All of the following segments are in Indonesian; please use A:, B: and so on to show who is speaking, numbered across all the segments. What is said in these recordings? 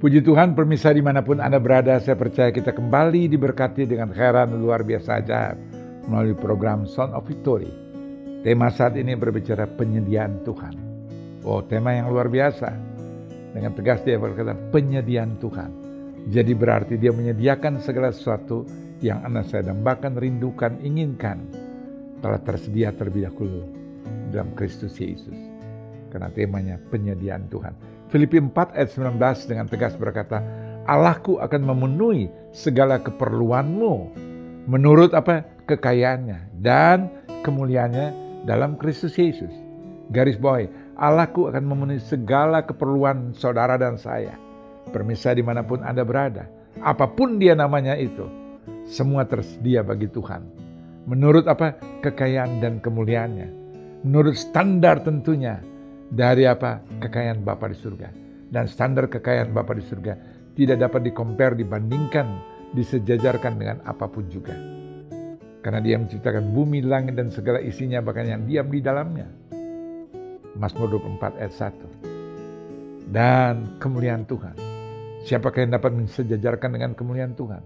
A: Puji Tuhan, pemirsa dimanapun Anda berada, saya percaya kita kembali diberkati dengan khairan luar biasa ajaib melalui program Sound of Victory. Tema saat ini berbicara penyediaan Tuhan. Oh, tema yang luar biasa. Dengan tegas dia berkata penyediaan Tuhan. Jadi berarti dia menyediakan segala sesuatu yang Anda saya dambakan, rindukan, inginkan. Telah tersedia terlebih dahulu dalam Kristus Yesus. Karena temanya penyediaan Tuhan. Filipi 4 ayat 19 dengan tegas berkata, Allahku akan memenuhi segala keperluanmu menurut apa? Kekayaannya dan kemuliaannya dalam Kristus Yesus. Garis bawahi, Allahku akan memenuhi segala keperluan saudara dan saya. Pemirsa dimanapun Anda berada, apapun dia namanya itu, semua tersedia bagi Tuhan. Menurut apa? Kekayaan dan kemuliaannya. Menurut standar tentunya. Dari apa? Kekayaan Bapa di surga. Dan standar kekayaan Bapa di surga tidak dapat dibandingkan, disejajarkan dengan apapun juga. Karena dia menciptakan bumi, langit dan segala isinya, bahkan yang diam di dalamnya. Mazmur 24 ayat 1. Dan kemuliaan Tuhan. Siapakah yang dapat mensejajarkan dengan kemuliaan Tuhan?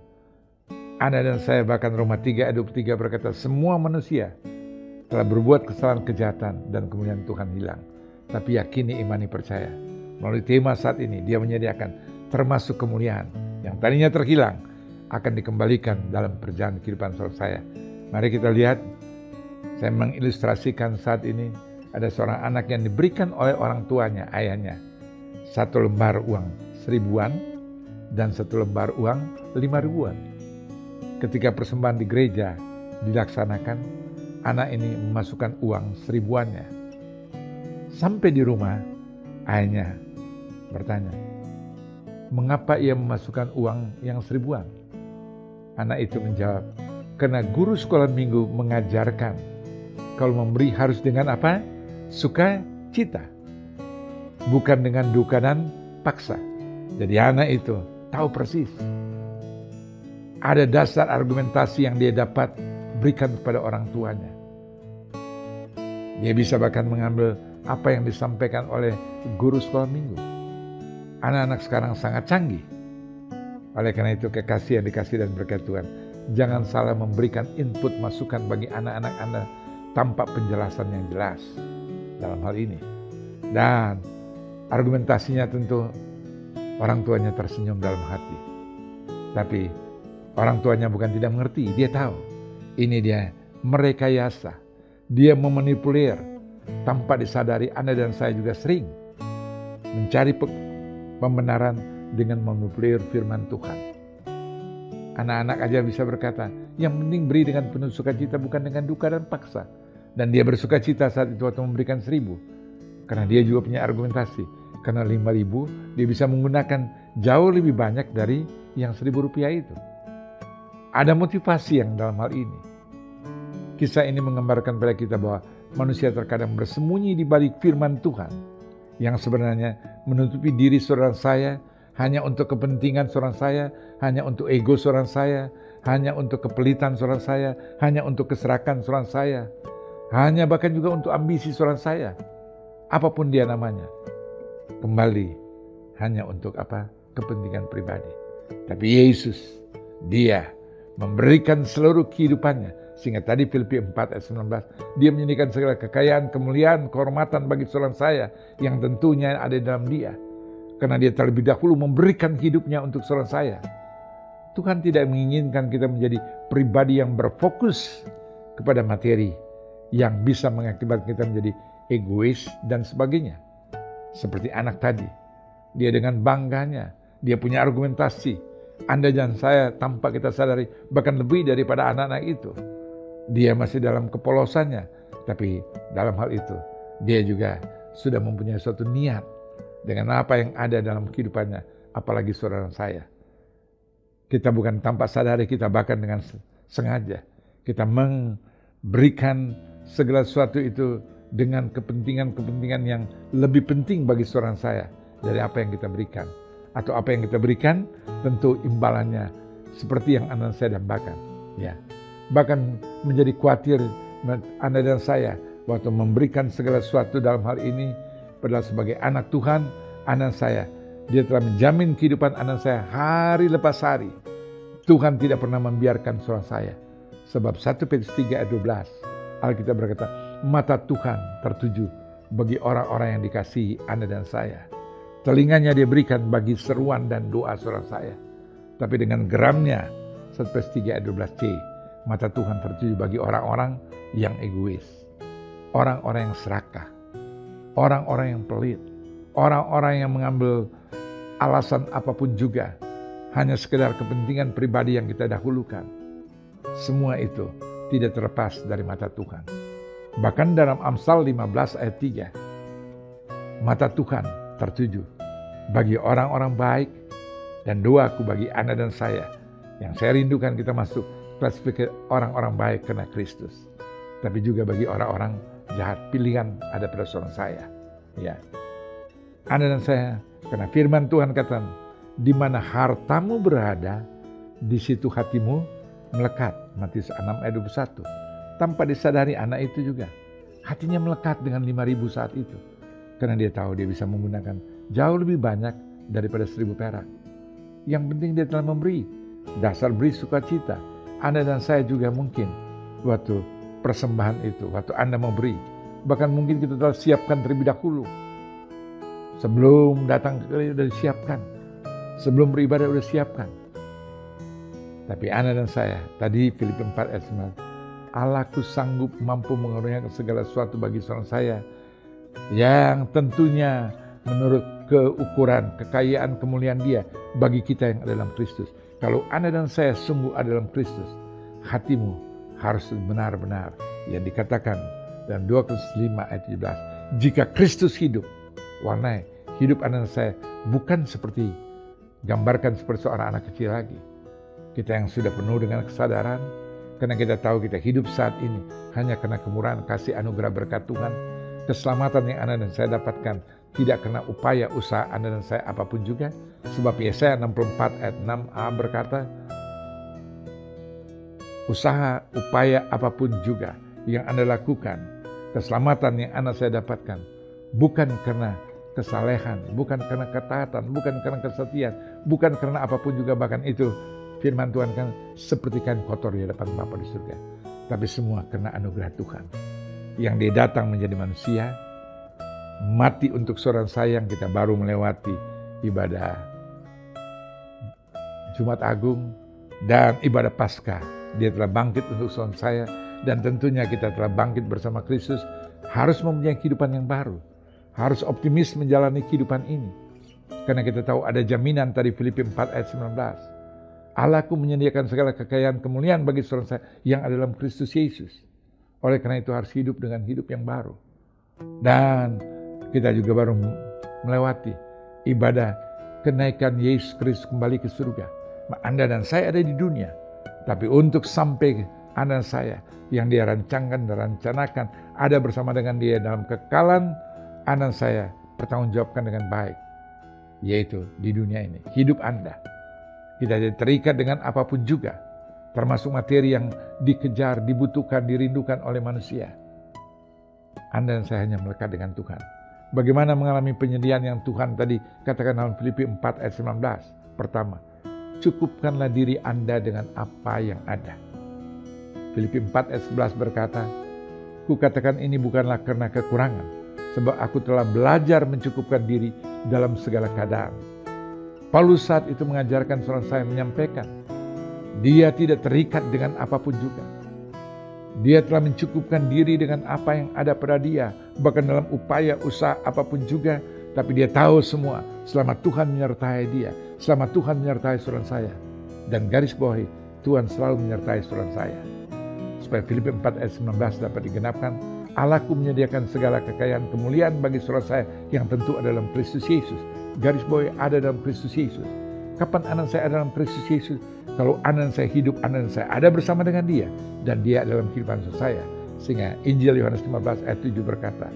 A: Anda dan saya, bahkan Roma 3 ayat 23 berkata, semua manusia telah berbuat kesalahan, kejahatan, dan kemuliaan Tuhan hilang. Tapi yakini, imani, percaya. Melalui tema saat ini, dia menyediakan termasuk kemuliaan yang tadinya terhilang akan dikembalikan dalam perjalanan kehidupan saudara saya. Mari kita lihat, saya mengilustrasikan saat ini ada seorang anak yang diberikan oleh orang tuanya, ayahnya, 1 lembar uang 1.000-an dan 1 lembar uang 5.000-an. Ketika persembahan di gereja dilaksanakan, anak ini memasukkan uang 1.000-annya. Sampai di rumah, ayahnya bertanya, mengapa ia memasukkan uang yang 1.000-an? Anak itu menjawab, karena guru sekolah minggu mengajarkan, kalau memberi harus dengan apa? Sukacita, bukan dengan duka dan paksa. Jadi anak itu tahu persis. Ada dasar argumentasi yang dia dapat berikan kepada orang tuanya. Dia bisa bahkan mengambil apa yang disampaikan oleh guru sekolah minggu. Anak-anak sekarang sangat canggih. Oleh karena itu kekasih yang dikasih dan berkat Tuhan, jangan salah memberikan input masukan bagi anak-anak Anda tanpa penjelasan yang jelas dalam hal ini. Dan argumentasinya tentu orang tuanya tersenyum dalam hati. Tapi orang tuanya bukan tidak mengerti, dia tahu. Ini dia merekayasa, dia memanipulir. Tanpa disadari Anda dan saya juga sering mencari pembenaran dengan memanipulir firman Tuhan. Anak-anak aja bisa berkata, yang penting beri dengan penuh sukacita bukan dengan duka dan paksa. Dan dia bersukacita saat itu waktu memberikan 1.000. Karena dia juga punya argumentasi. Karena 5.000 dia bisa menggunakan jauh lebih banyak dari yang 1.000 rupiah itu. Ada motivasi yang dalam hal ini. Kisah ini menggambarkan pada kita bahwa manusia terkadang bersembunyi di balik firman Tuhan yang sebenarnya menutupi diri saudara saya hanya untuk kepentingan saudara saya, hanya untuk ego saudara saya, hanya untuk kepelitan saudara saya, hanya untuk keserakan saudara saya, hanya bahkan juga untuk ambisi saudara saya. Apapun dia namanya. Kembali hanya untuk apa? Kepentingan pribadi. Tapi Yesus, dia memberikan seluruh kehidupannya. Sehingga tadi Filipi 4 ayat 19, dia menyediakan segala kekayaan, kemuliaan, kehormatan bagi saudara saya yang tentunya ada di dalam dia. Karena dia terlebih dahulu memberikan hidupnya untuk saudara saya. Tuhan tidak menginginkan kita menjadi pribadi yang berfokus kepada materi yang bisa mengakibatkan kita menjadi egois dan sebagainya. Seperti anak tadi, dia dengan bangganya, dia punya argumentasi. Anda dan saya tanpa kita sadari bahkan lebih daripada anak-anak itu. Dia masih dalam kepolosannya, tapi dalam hal itu dia juga sudah mempunyai suatu niat dengan apa yang ada dalam kehidupannya, apalagi saudara saya. Kita bukan tanpa sadari, kita bahkan dengan sengaja kita memberikan segala sesuatu itu dengan kepentingan-kepentingan yang lebih penting bagi saudara saya dari apa yang kita berikan. Atau apa yang kita berikan tentu imbalannya seperti yang Anda dan saya dambakan. Ya. Bahkan menjadi khawatir Anda dan saya waktu memberikan segala sesuatu dalam hal ini padahal sebagai anak Tuhan, Anda dan saya Dia telah menjamin kehidupan anak saya hari lepas hari. Tuhan tidak pernah membiarkan saudara saya. Sebab 1 Petrus 3 ayat 12, Alkitab berkata, mata Tuhan tertuju bagi orang-orang yang dikasihi Anda dan saya. Telinganya dia berikan bagi seruan dan doa saudara saya. Tapi dengan geramnya, 1 Petrus 3 ayat 12c, mata Tuhan tertuju bagi orang-orang yang egois, orang-orang yang serakah, orang-orang yang pelit, orang-orang yang mengambil alasan apapun juga, hanya sekedar kepentingan pribadi yang kita dahulukan. Semua itu tidak terlepas dari mata Tuhan. Bahkan dalam Amsal 15 ayat 3, mata Tuhan tertuju bagi orang-orang baik, dan doaku bagi Anda dan saya, yang saya rindukan kita masuk klasifikasi orang-orang baik karena Kristus. Tapi juga bagi orang-orang jahat, pilihan ada pada saudara saya. Ya, Anda dan saya, karena firman Tuhan kata, di mana hartamu berada, di situ hatimu melekat. Matius 6 ayat 21. Tanpa disadari anak itu juga hatinya melekat dengan 5.000 saat itu. Karena dia tahu dia bisa menggunakan jauh lebih banyak daripada 1.000 perak. Yang penting dia telah memberi. Dasar beri sukacita. Anda dan saya juga mungkin waktu persembahan itu, waktu Anda mau beri, bahkan mungkin kita telah siapkan terlebih dahulu. Sebelum datang ke gereja sudah disiapkan. Sebelum beribadah sudah siapkan. Tapi Anda dan saya, tadi Filipi 4 ayat 9, Allahku sanggup mampu mengaruniakan segala sesuatu bagi saudara saya, yang tentunya menurut keukuran, kekayaan, kemuliaan dia bagi kita yang ada dalam Kristus. Kalau Anda dan saya sungguh ada dalam Kristus, hatimu harus benar-benar yang dikatakan dalam 2 Korintus 5 ayat 17. Jika Kristus hidup, warnai hidup Anda dan saya bukan seperti gambarkan seperti seorang anak kecil lagi. Kita yang sudah penuh dengan kesadaran, karena kita tahu kita hidup saat ini hanya karena kemurahan kasih anugerah berkat Tuhan. Keselamatan yang Anda dan saya dapatkan tidak karena upaya usaha Anda dan saya apapun juga. Sebab Yesaya 64 ayat 6a berkata, usaha, upaya apapun juga yang Anda lakukan, keselamatan yang Anda saya dapatkan, bukan karena kesalehan, bukan karena ketaatan, bukan karena kesetiaan, bukan karena apapun juga, bahkan itu firman Tuhan kan seperti kain kotor di hadapan Bapa di surga. Tapi semua karena anugerah Tuhan. Yang dia datang menjadi manusia, mati untuk saudara sayang. Kita baru melewati ibadah Jumat Agung dan ibadah Paskah. Dia telah bangkit untuk saudara saya, dan tentunya kita telah bangkit bersama Kristus. Harus mempunyai kehidupan yang baru. Harus optimis menjalani kehidupan ini. Karena kita tahu ada jaminan tadi Filipi 4 ayat 19. Allahku menyediakan segala kekayaan kemuliaan bagi saudara saya yang ada dalam Kristus Yesus. Oleh karena itu harus hidup dengan hidup yang baru. Dan kita juga baru melewati ibadah kenaikan Yesus Kristus kembali ke surga. Anda dan saya ada di dunia. Tapi untuk sampai Anda dan saya yang dia rancangkan dan rencanakan ada bersama dengan dia dalam kekalan, Anda dan saya pertanggungjawabkan dengan baik. Yaitu di dunia ini, hidup Anda. Kita tidak terikat dengan apapun juga, termasuk materi yang dikejar, dibutuhkan, dirindukan oleh manusia. Anda dan saya hanya melekat dengan Tuhan. Bagaimana mengalami penyediaan yang Tuhan tadi katakan dalam Filipi 4 ayat 19. Pertama, cukupkanlah diri Anda dengan apa yang ada. Filipi 4 ayat 11 berkata, ku katakan ini bukanlah karena kekurangan, sebab aku telah belajar mencukupkan diri dalam segala keadaan. Paulus saat itu mengajarkan saudara saya menyampaikan, dia tidak terikat dengan apapun juga. Dia telah mencukupkan diri dengan apa yang ada pada dia, bahkan dalam upaya usaha apapun juga. Tapi dia tahu semua, selama Tuhan menyertai dia, selama Tuhan menyertai saudara saya. Dan garis bawahi, Tuhan selalu menyertai saudara saya. Supaya Filipi 4 ayat 19 dapat digenapkan, Allahku menyediakan segala kekayaan kemuliaan bagi saudara saya yang tentu ada dalam Kristus Yesus. Garis bawahi ada dalam Kristus Yesus. Kapan anak saya ada dalam Kristus Yesus? Kalau anak saya hidup, anak saya ada bersama dengan dia. Dan dia dalam kehidupan saya. Sehingga Injil Yohanes 15 ayat 7 berkata,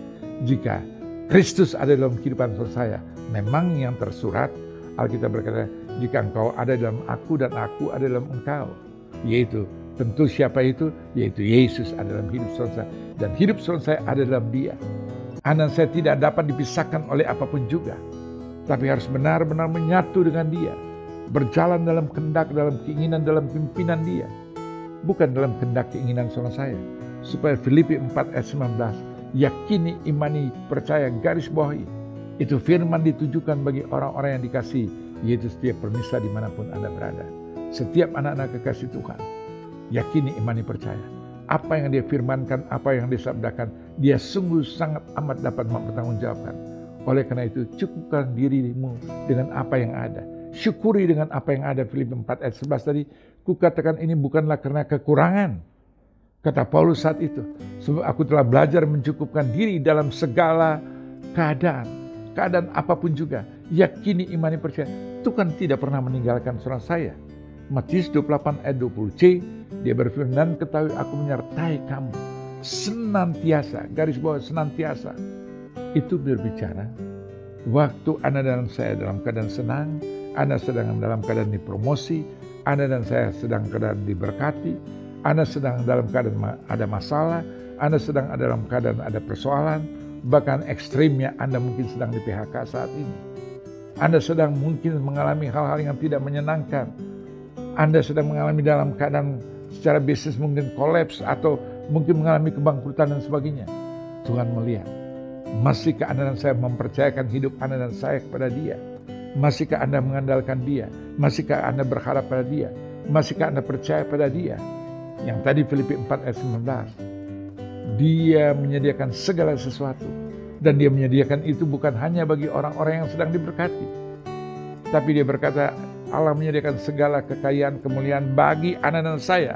A: jika Kristus ada dalam kehidupan saya, memang yang tersurat, Alkitab berkata, jika engkau ada dalam aku dan aku ada dalam engkau. Yaitu, tentu siapa itu? Yaitu Yesus ada dalam hidup saya. Dan hidup saya ada dalam dia. Anak saya tidak dapat dipisahkan oleh apapun juga. tapi harus benar-benar menyatu dengan Dia. Berjalan dalam kehendak, dalam keinginan, dalam pimpinan Dia. Bukan dalam kehendak keinginan saudara saya. Supaya Filipi 4 ayat 19, yakini, imani, percaya, garis bawahi. Itu firman ditujukan bagi orang-orang yang dikasihi, yaitu setiap permisa dimanapun Anda berada. Setiap anak-anak kekasih Tuhan, yakini, imani, percaya. Apa yang Dia firmankan, apa yang Dia sabdakan, Dia sungguh sangat amat dapat mempertanggungjawabkan. Oleh karena itu, cukupkan dirimu dengan apa yang ada. Syukuri dengan apa yang ada. Filipi 4 ayat 11 tadi, kukatakan ini bukanlah karena kekurangan. Kata Paulus saat itu, sebab aku telah belajar mencukupkan diri dalam segala keadaan. Keadaan apapun juga, yakini, imani, percaya. Tuhan tidak pernah meninggalkan saudara saya. Matius 28 ayat 20c, Dia berfirman, dan ketahui aku menyertai kamu senantiasa, garis bawah senantiasa. Itu berbicara waktu Anda dan saya dalam keadaan senang, Anda sedang dalam keadaan dipromosi, Anda dan saya sedang keadaan diberkati, Anda sedang dalam keadaan ada masalah, Anda sedang dalam keadaan ada persoalan, bahkan ekstrimnya Anda mungkin sedang di PHK saat ini. Anda sedang mungkin mengalami hal-hal yang tidak menyenangkan. Anda sedang mengalami dalam keadaan secara bisnis mungkin kolaps atau mungkin mengalami kebangkrutan dan sebagainya. Tuhan melihat, masihkah Anda dan saya mempercayakan hidup Anda dan saya kepada Dia? Masihkah Anda mengandalkan Dia? Masihkah Anda berharap pada Dia? Masihkah Anda percaya pada Dia? Yang tadi Filipi 4 ayat 19. Dia menyediakan segala sesuatu. Dan Dia menyediakan itu bukan hanya bagi orang-orang yang sedang diberkati. Tapi Dia berkata, Allah menyediakan segala kekayaan, kemuliaan bagi Anda dan saya.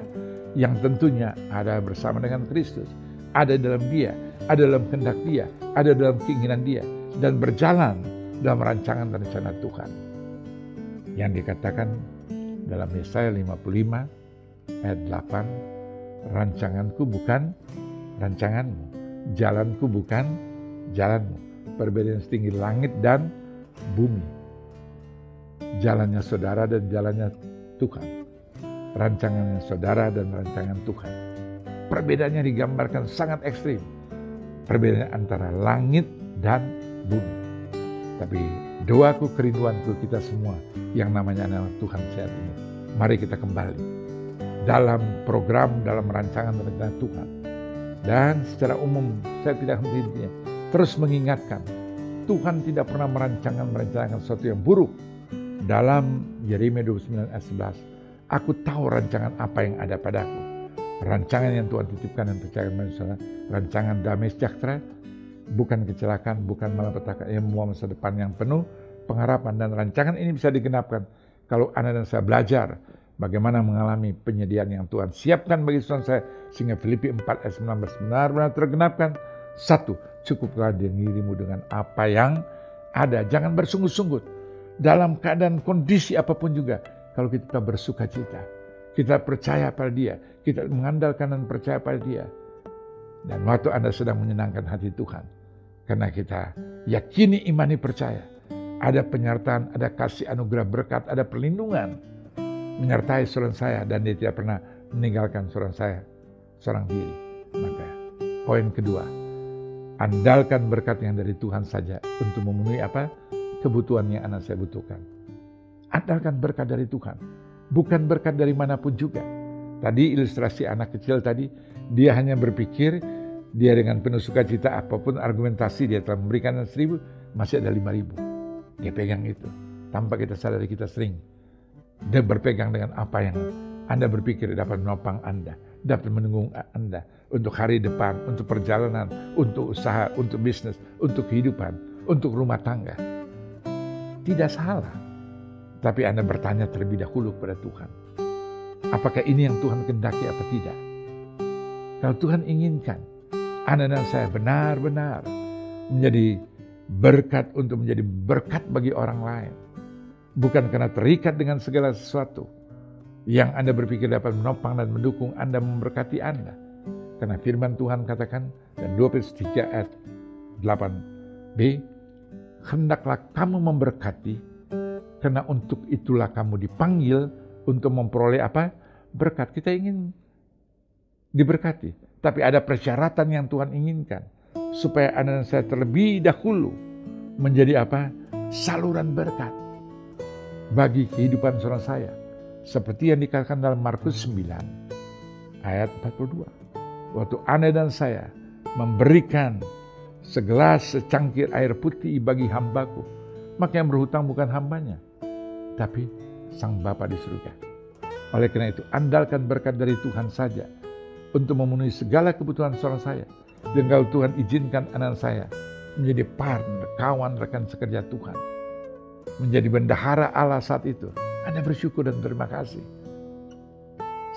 A: Yang tentunya ada bersama dengan Kristus. Ada dalam Dia, ada dalam kehendak Dia, ada dalam keinginan Dia. Dan berjalan dalam rancangan dan rencana Tuhan. Yang dikatakan dalam Yesaya 55 ayat 8, rancanganku bukan rancanganmu, jalanku bukan jalanmu. Perbedaan setinggi langit dan bumi. Jalannya saudara dan jalannya Tuhan. Rancangannya saudara dan rancangan Tuhan. Perbedaannya digambarkan sangat ekstrim. Perbedaan antara langit dan bumi. Tapi doaku, kerinduanku kita semua yang namanya anak Tuhan saat ini. Mari kita kembali dalam program, dalam rancangan dan rencana Tuhan. Dan secara umum saya tidak henti-hentinya terus mengingatkan, Tuhan tidak pernah merencanakan sesuatu yang buruk. Dalam Yeremia 29 ayat 11, aku tahu rancangan apa yang ada padaku. Rancangan yang Tuhan titipkan dan percayakan manusia, rancangan damai sejahtera, bukan kecelakaan, bukan malapetaka, yang membawa masa depan yang penuh pengharapan. Dan rancangan ini bisa digenapkan kalau Anda dan saya belajar bagaimana mengalami penyediaan yang Tuhan siapkan bagi saudara saya, sehingga Filipi 4 ayat 19 benar-benar tergenapkan. 1, cukuplah dirimu dengan apa yang ada. Jangan bersungguh-sungguh dalam keadaan kondisi apapun juga. Kalau kita bersuka cita, kita percaya pada Dia, kita mengandalkan dan percaya pada Dia. Dan waktu Anda sedang menyenangkan hati Tuhan, karena kita yakini, imani, percaya, ada penyertaan, ada kasih anugerah berkat, ada perlindungan menyertai saudara saya, dan Dia tidak pernah meninggalkan saudara saya seorang diri. Maka poin kedua, andalkan berkat yang dari Tuhan saja untuk memenuhi apa? Kebutuhan yang anak saya butuhkan. Andalkan berkat dari Tuhan, bukan berkat dari manapun juga. Tadi ilustrasi anak kecil tadi, dia hanya berpikir, dia dengan penuh sukacita apapun argumentasi dia telah memberikan 1.000, masih ada 5.000. Dia pegang itu, tanpa kita sadari kita sering dia berpegang dengan apa yang Anda berpikir dapat menopang Anda, dapat menunggu Anda untuk hari depan, untuk perjalanan, untuk usaha, untuk bisnis, untuk kehidupan, untuk rumah tangga. Tidak salah. Tapi Anda bertanya terlebih dahulu kepada Tuhan. Apakah ini yang Tuhan kehendaki apa tidak? Kalau Tuhan inginkan Anda dan saya benar-benar menjadi berkat untuk menjadi berkat bagi orang lain. Bukan karena terikat dengan segala sesuatu yang Anda berpikir dapat menopang dan mendukung Anda, memberkati Anda. Karena firman Tuhan katakan, dan 2 Petrus 3 ayat 8b, hendaklah kamu memberkati, karena untuk itulah kamu dipanggil untuk memperoleh apa? Berkat. Kita ingin diberkati, tapi ada persyaratan yang Tuhan inginkan supaya Anda dan saya terlebih dahulu menjadi apa? saluran berkat bagi kehidupan saudara saya. Seperti yang dikatakan dalam Markus 9 ayat 42. Waktu Anda dan saya memberikan segelas secangkir air putih bagi hambaku, maka yang berhutang bukan hambanya, tapi Sang Bapa di surga. Oleh karena itu, andalkan berkat dari Tuhan saja untuk memenuhi segala kebutuhan saudara saya. Dan kalau Tuhan izinkan anak saya menjadi partner, kawan, rekan sekerja Tuhan, menjadi bendahara Allah saat itu, Anda bersyukur dan terima kasih.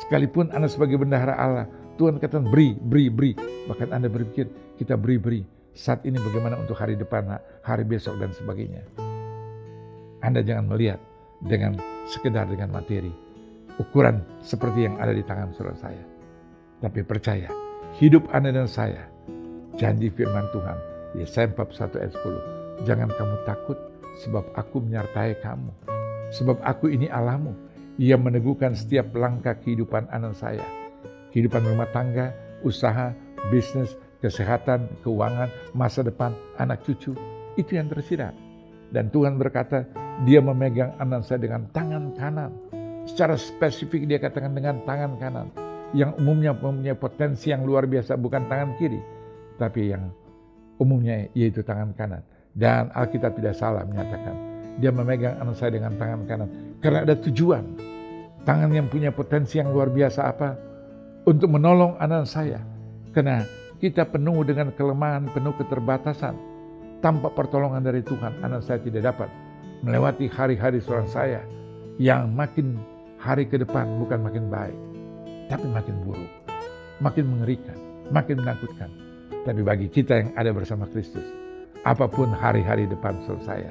A: Sekalipun Anda sebagai bendahara Allah, Tuhan katakan beri. Bahkan Anda berpikir kita beri. Saat ini bagaimana untuk hari depan, hari besok dan sebagainya. Anda jangan melihat dengan sekedar dengan materi, ukuran seperti yang ada di tangan saudara saya. Tapi percaya, hidup Anda dan saya, janji firman Tuhan, Yesaya 41 ayat 10. Jangan kamu takut, sebab aku menyertai kamu. Sebab aku ini Allahmu. Ia meneguhkan setiap langkah kehidupan anak saya. Kehidupan rumah tangga, usaha, bisnis, kesehatan, keuangan, masa depan, anak cucu. Itu yang tersirat. Dan Tuhan berkata, Dia memegang anak saya dengan tangan kanan. Secara spesifik Dia katakan dengan tangan kanan. Yang umumnya mempunyai potensi yang luar biasa, bukan tangan kiri. Tapi yang umumnya yaitu tangan kanan. Dan Alkitab tidak salah menyatakan, Dia memegang anak saya dengan tangan kanan. Karena ada tujuan. Tangan yang punya potensi yang luar biasa apa? Untuk menolong anak saya. Karena kita penuh dengan kelemahan, penuh keterbatasan. Tanpa pertolongan dari Tuhan, anak saya tidak dapat melewati hari-hari seorang saya yang makin hari ke depan bukan makin baik, tapi makin buruk, makin mengerikan, makin menakutkan. Tapi bagi kita yang ada bersama Kristus, apapun hari-hari depan saya,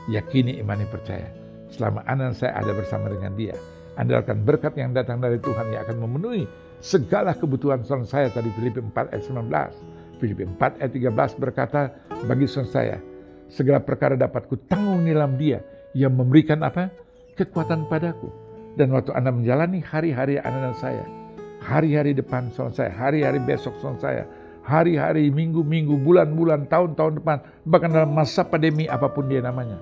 A: yakini, imani, percaya. Selama anak saya ada bersama dengan Dia, andalkan berkat yang datang dari Tuhan yang akan memenuhi segala kebutuhan saudara saya. Tadi Filipi 4 ayat 19. Filipi 4 ayat 13 berkata, bagi saudara saya, segala perkara dapat kutanggung di dalam Dia yang memberikan apa? Kekuatan padaku. Dan waktu Anda menjalani hari-hari anak saya, hari-hari depan saudara saya, hari-hari besok saudara saya, hari-hari, minggu-minggu, bulan-bulan, tahun-tahun depan, bahkan dalam masa pandemi apapun dia namanya,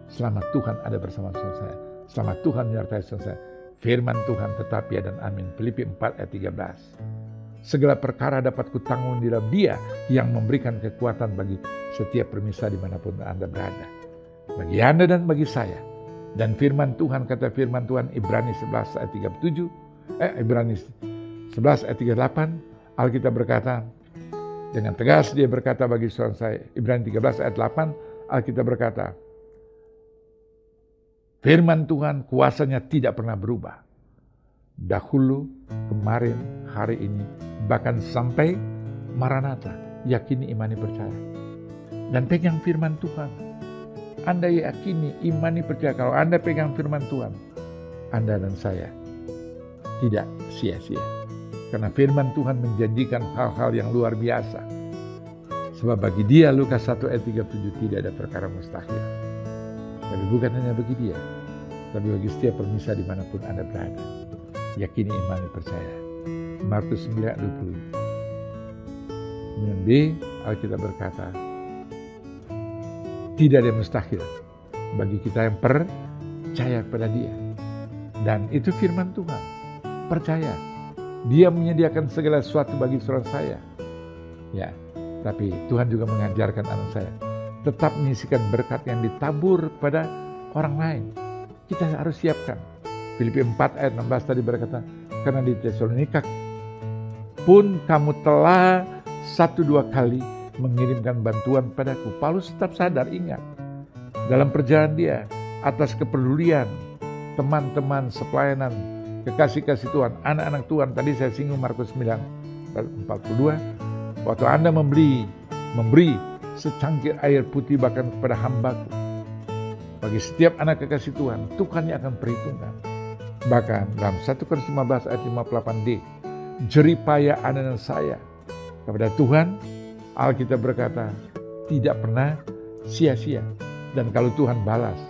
A: selama Tuhan ada bersama saudara saya, selama Tuhan menyertai saudara saya, firman Tuhan tetap ya dan amin. Filipi 4 ayat 13. Segala perkara dapat kutanggung di dalam Dia yang memberikan kekuatan bagi setiap permisa dimanapun Anda berada. Bagi Anda dan bagi saya. Dan firman Tuhan, kata firman Tuhan Ibrani 11 ayat 37, Ibrani 11 ayat 38, Alkitab berkata, dengan tegas Dia berkata bagi saudara saya, Ibrani 13 ayat 8, Alkitab berkata, firman Tuhan kuasanya tidak pernah berubah. Dahulu, kemarin, hari ini, bahkan sampai Maranatha. Yakini, imani, percaya. Dan pegang firman Tuhan. Anda yakini, imani, percaya. Kalau Anda pegang firman Tuhan, Anda dan saya tidak sia-sia. Karena firman Tuhan menjanjikan hal-hal yang luar biasa. Sebab bagi Dia, Lukas 1 ayat 37, tidak ada perkara mustahil. Tapi bukan hanya bagi Dia, tapi bagi setiap permisa dimanapun Anda berada. Yakini, imani, percaya. Markus 9 ayat 20. Kemudian B, Alkitab berkata, tidak ada yang mustahil bagi kita yang percaya kepada Dia. Dan itu firman Tuhan. Percaya. Dia menyediakan segala sesuatu bagi saudara saya. Ya, tapi Tuhan juga mengajarkan anak saya tetap menyisikan berkat yang ditabur pada orang lain. Kita harus siapkan. Filipi 4 ayat 16 tadi berkata, karena di Tesalonika pun kamu telah 1-2 kali mengirimkan bantuan padaku. Paulus tetap sadar, ingat, dalam perjalanan dia atas kepedulian teman-teman sepelayanan, kekasih-kasih Tuhan, anak-anak Tuhan. Tadi saya singgung Markus 9 42. Waktu Anda memberi secangkir air putih bahkan kepada hambaku, bagi setiap anak kekasih Tuhan, Tuhan yang akan perhitungkan. Bahkan dalam 1 Korintus 15 ayat 58d, jeripaya anak saya kepada Tuhan, Alkitab berkata, tidak pernah sia-sia. Dan kalau Tuhan balas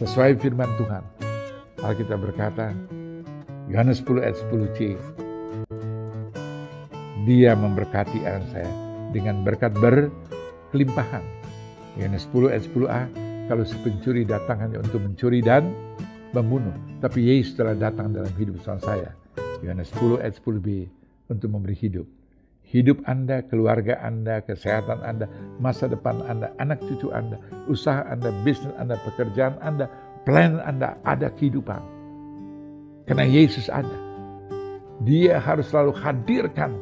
A: sesuai firman Tuhan, Alkitab berkata, Yohanes 10 ayat 10c, Dia memberkati anak saya dengan berkat berkelimpahan. Yohanes 10 ayat 10a, kalau si pencuri datang hanya untuk mencuri dan membunuh, tapi Yesus telah datang dalam hidup saya. Yohanes 10 ayat 10b, untuk memberi hidup. Hidup Anda, keluarga Anda, kesehatan Anda, masa depan Anda, anak cucu Anda, usaha Anda, bisnis Anda, pekerjaan Anda, plan Anda, ada kehidupan. Karena Yesus ada. Dia harus selalu hadirkan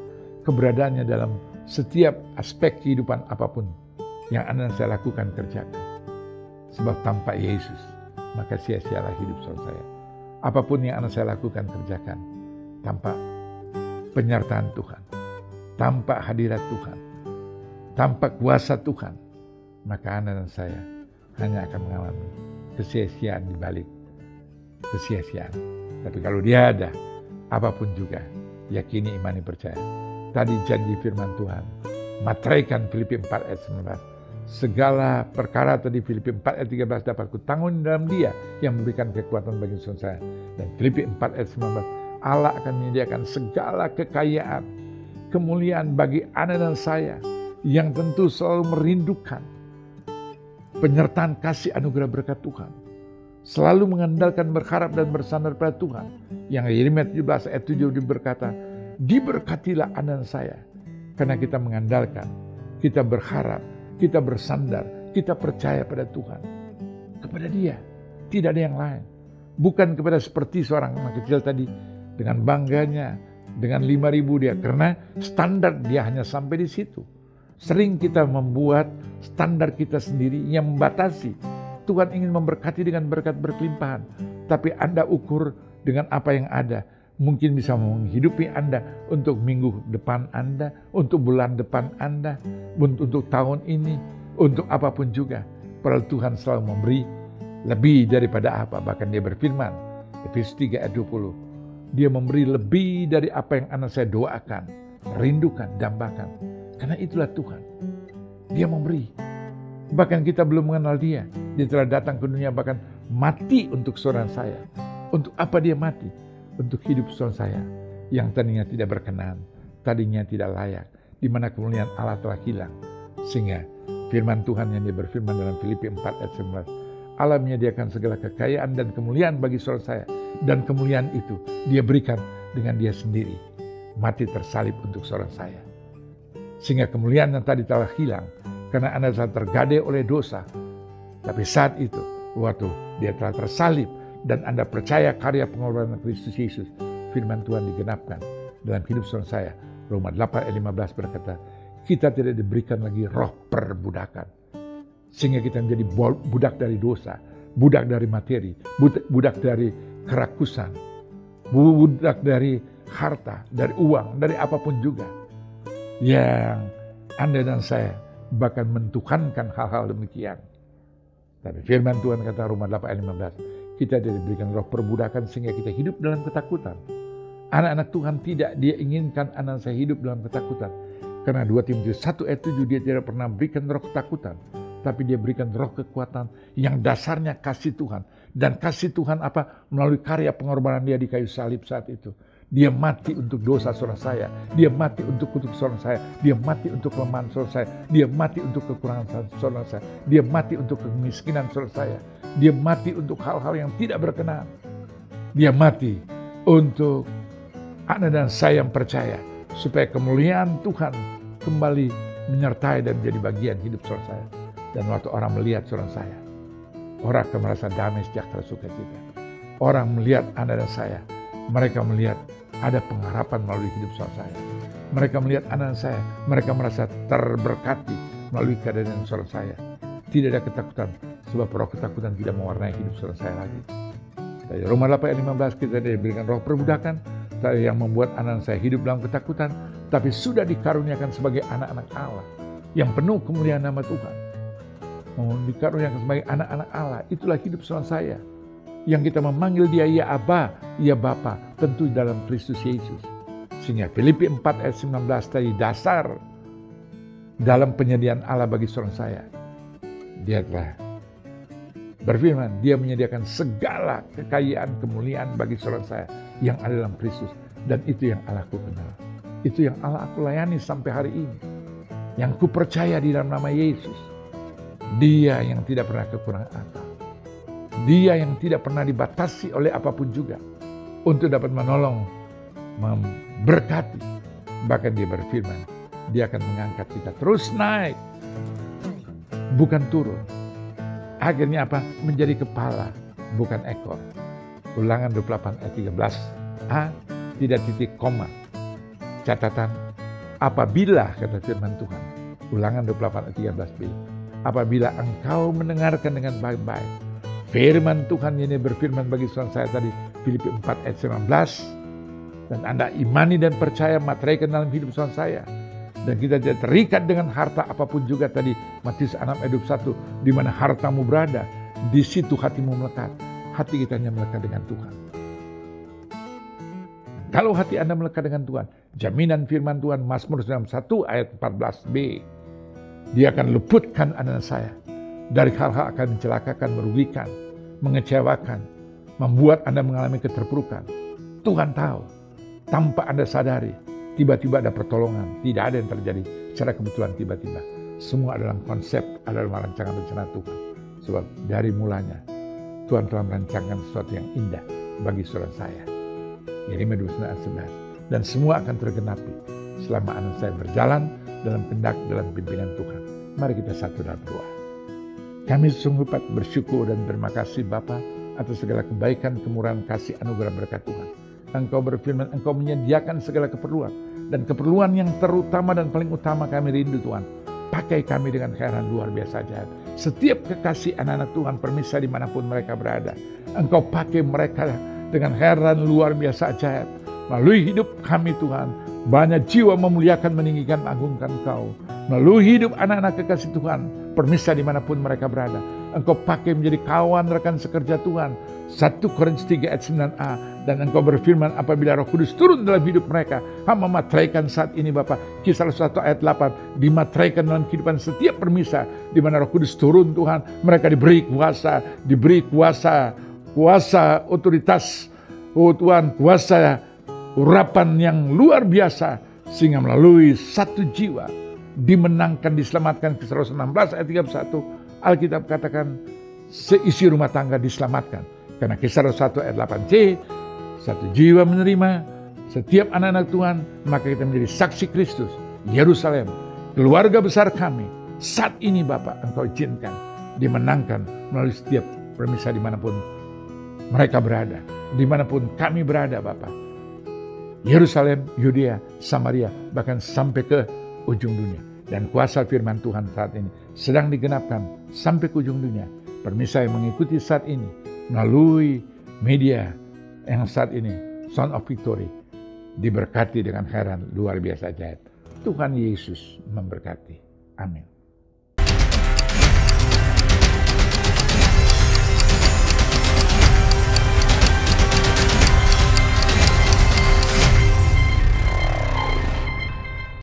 A: keberadaannya dalam setiap aspek kehidupan apapun yang Anda dan saya lakukan, kerjakan. Sebab tanpa Yesus, maka sia-sialah hidup saya. Apapun yang Anda saya lakukan, kerjakan. Tanpa penyertaan Tuhan, tanpa hadirat Tuhan, tanpa kuasa Tuhan, maka Anda dan saya hanya akan mengalami kesia-siaan di balik kesia-siaan. Tapi kalau Dia ada, apapun juga, yakini, imani, percaya. Tadi janji firman Tuhan, materaikan Filipi 4 ayat 19. Segala perkara tadi Filipi 4 ayat 13 dapat kutanggung dalam Dia yang memberikan kekuatan bagi saya. Dan Filipi 4 ayat 19, Allah akan menyediakan segala kekayaan, kemuliaan bagi Anda dan saya yang tentu selalu merindukan penyertaan kasih anugerah berkat Tuhan. Selalu mengandalkan, berharap dan bersandar pada Tuhan. Yang Yeremia 17 ayat 7 berkata, diberkatilah Anda dan saya. Karena kita mengandalkan, kita berharap, kita bersandar, kita percaya pada Tuhan. Kepada Dia, tidak ada yang lain. Bukan kepada seperti seorang anak kecil tadi, dengan bangganya, dengan 5.000 dia. Karena standar dia hanya sampai di situ. Sering kita membuat standar kita sendiri yang membatasi. Tuhan ingin memberkati dengan berkat berkelimpahan. Tapi Anda ukur dengan apa yang ada. Mungkin bisa menghidupi Anda untuk minggu depan Anda, untuk bulan depan Anda, untuk tahun ini, untuk apapun juga. Padahal Tuhan selalu memberi lebih daripada apa. Bahkan Dia berfirman, Efesus 3 ayat 20. Dia memberi lebih dari apa yang anak saya doakan, rindukan, dambakan. Karena itulah Tuhan. Dia memberi. Bahkan kita belum mengenal Dia. Dia telah datang ke dunia bahkan mati untuk saudara saya. Untuk apa Dia mati? Untuk hidup saudara saya. Yang tadinya tidak berkenan, tadinya tidak layak. Di mana kemuliaan Allah telah hilang. Sehingga firman Tuhan yang Dia berfirman dalam Filipi 4 ayat 19. Allah menyediakan segala kekayaan dan kemuliaan bagi saudara saya. Dan kemuliaan itu Dia berikan dengan Dia sendiri. Mati tersalib untuk saudara saya. Sehingga kemuliaan yang tadi telah hilang. Karena Anda telah tergadai oleh dosa. Tapi saat itu, waktu Dia telah tersalib. Dan Anda percaya karya pengorbanan Kristus Yesus. Firman Tuhan digenapkan dalam hidup saudara saya. Roma 8 ayat 15 berkata, kita tidak diberikan lagi roh perbudakan. Sehingga kita menjadi budak dari dosa. Budak dari materi. Budak dari kerakusan, budak dari harta, dari uang, dari apapun juga. Yang Anda dan saya bahkan mentuhankan hal-hal demikian. Tapi firman Tuhan kata Roma 8 ayat 15, kita tidak diberikan roh perbudakan sehingga kita hidup dalam ketakutan. Anak-anak Tuhan tidak Dia inginkan anak saya hidup dalam ketakutan. Karena 2 Timotius 1 ayat 7 Dia tidak pernah berikan roh ketakutan. Tapi Dia berikan roh kekuatan yang dasarnya kasih Tuhan. Dan kasih Tuhan apa? Melalui karya pengorbanan Dia di kayu salib saat itu. Dia mati untuk dosa saudara saya. Dia mati untuk kutuk saudara saya. Dia mati untuk kelemahan saudara saya. Dia mati untuk kekurangan saudara saya. Dia mati untuk kemiskinan saudara saya. Dia mati untuk hal-hal yang tidak berkenan. Dia mati untuk Anda dan saya yang percaya. Supaya kemuliaan Tuhan kembali menyertai dan menjadi bagian hidup saudara saya. Dan waktu orang melihat saudara saya, orang akan merasa damai, sejahtera, sukacita. Orang melihat Anda dan saya, mereka melihat ada pengharapan melalui hidup saudara saya. Mereka melihat Anda dan saya, mereka merasa terberkati melalui keadaan saudara saya. Tidak ada ketakutan, sebab roh ketakutan tidak mewarnai hidup saudara saya lagi. Dari Roma 8 ayat 15 kita diberikan roh perbudakan, yang membuat Anda dan saya hidup dalam ketakutan, tapi sudah dikaruniakan sebagai anak-anak Allah, yang penuh kemuliaan nama Tuhan. Dikaruniakan sebagai anak-anak Allah. Itulah hidup saudara saya. Yang kita memanggil Dia ya Aba, ya Bapa, tentu dalam Kristus Yesus. Sehingga Filipi 4 ayat 19 tadi dasar dalam penyediaan Allah bagi saudara saya. Dia telah berfirman, Dia menyediakan segala kekayaan, kemuliaan bagi saudara saya yang ada dalam Kristus. Dan itu yang Allah ku kenal. Itu yang Allah aku layani sampai hari ini. Yang ku percaya di dalam nama Yesus. Dia yang tidak pernah kekurangan akal. Dia yang tidak pernah dibatasi oleh apapun juga untuk dapat menolong, memberkati. Bahkan dia berfirman, dia akan mengangkat kita terus naik, bukan turun. Akhirnya apa? Menjadi kepala, bukan ekor. Ulangan 28 ayat 13a, tidak titik koma. Catatan, apabila, kata firman Tuhan, Ulangan 28 ayat 13b, apabila engkau mendengarkan dengan baik-baik firman Tuhan ini berfirman bagi saudara saya tadi, Filipi 4 ayat 19, dan Anda imani dan percaya, materaikan dalam hidup saudara saya, dan kita tidak terikat dengan harta apapun juga tadi, Matius 6 ayat 21, di mana hartamu berada, di situ hatimu melekat. Hati kita hanya melekat dengan Tuhan. Kalau hati Anda melekat dengan Tuhan, jaminan firman Tuhan Mazmur 91 ayat 14b, Dia akan luputkan anak saya dari hal-hal akan mencelakakan, merugikan, mengecewakan, membuat Anda mengalami keterpurukan. Tuhan tahu, tanpa Anda sadari, tiba-tiba ada pertolongan. Tidak ada yang terjadi secara kebetulan tiba-tiba. Semua adalah konsep, adalah rancangan rencana Tuhan. Sebab dari mulanya, Tuhan telah merancangkan sesuatu yang indah bagi saudara saya. Yeremia 29 ayat 11. Dan semua akan tergenapi selama anak saya berjalan dalam kehendak, dalam pimpinan Tuhan. Mari kita satu dalam doa. Kami sungguh bersyukur dan terima kasih Bapa atas segala kebaikan, kemurahan, kasih, anugerah berkat Tuhan. Engkau berfirman, Engkau menyediakan segala keperluan. Dan keperluan yang terutama dan paling utama kami rindu Tuhan. Pakai kami dengan khairan luar biasa ajaib. Setiap kekasih anak-anak Tuhan, permisa dimanapun mereka berada, Engkau pakai mereka dengan khairan luar biasa ajaib. Melalui hidup kami Tuhan, banyak jiwa memuliakan, meninggikan, mengagungkan Engkau. Melalui hidup anak-anak kekasih Tuhan, permisa dimanapun mereka berada, Engkau pakai menjadi kawan rekan sekerja Tuhan. 1 Korintus 3 ayat 9a, dan Engkau berfirman apabila Roh Kudus turun dalam hidup mereka, hamba materaikan saat ini Bapak, Kisah 1 ayat 8, dimateraikan dalam kehidupan setiap permisa, di mana Roh Kudus turun Tuhan, mereka diberi kuasa, otoritas, oh Tuhan, kuasa urapan yang luar biasa, sehingga melalui satu jiwa dimenangkan, diselamatkan. Kisah 16 ayat 31, Alkitab katakan seisi rumah tangga diselamatkan. Karena Kisah 1 ayat 8c, satu jiwa menerima setiap anak-anak Tuhan, maka kita menjadi saksi Kristus. Yerusalem, keluarga besar kami, saat ini Bapak, Engkau izinkan dimenangkan melalui setiap permisa dimanapun mereka berada, dimanapun kami berada Bapak. Yerusalem, Yudea, Samaria, bahkan sampai ke ujung dunia. Dan kuasa firman Tuhan saat ini sedang digenapkan sampai ke ujung dunia. Permisa yang mengikuti saat ini melalui media yang saat ini, Sound of Victory, diberkati dengan khairan luar biasa ajaib. Tuhan Yesus memberkati. Amin.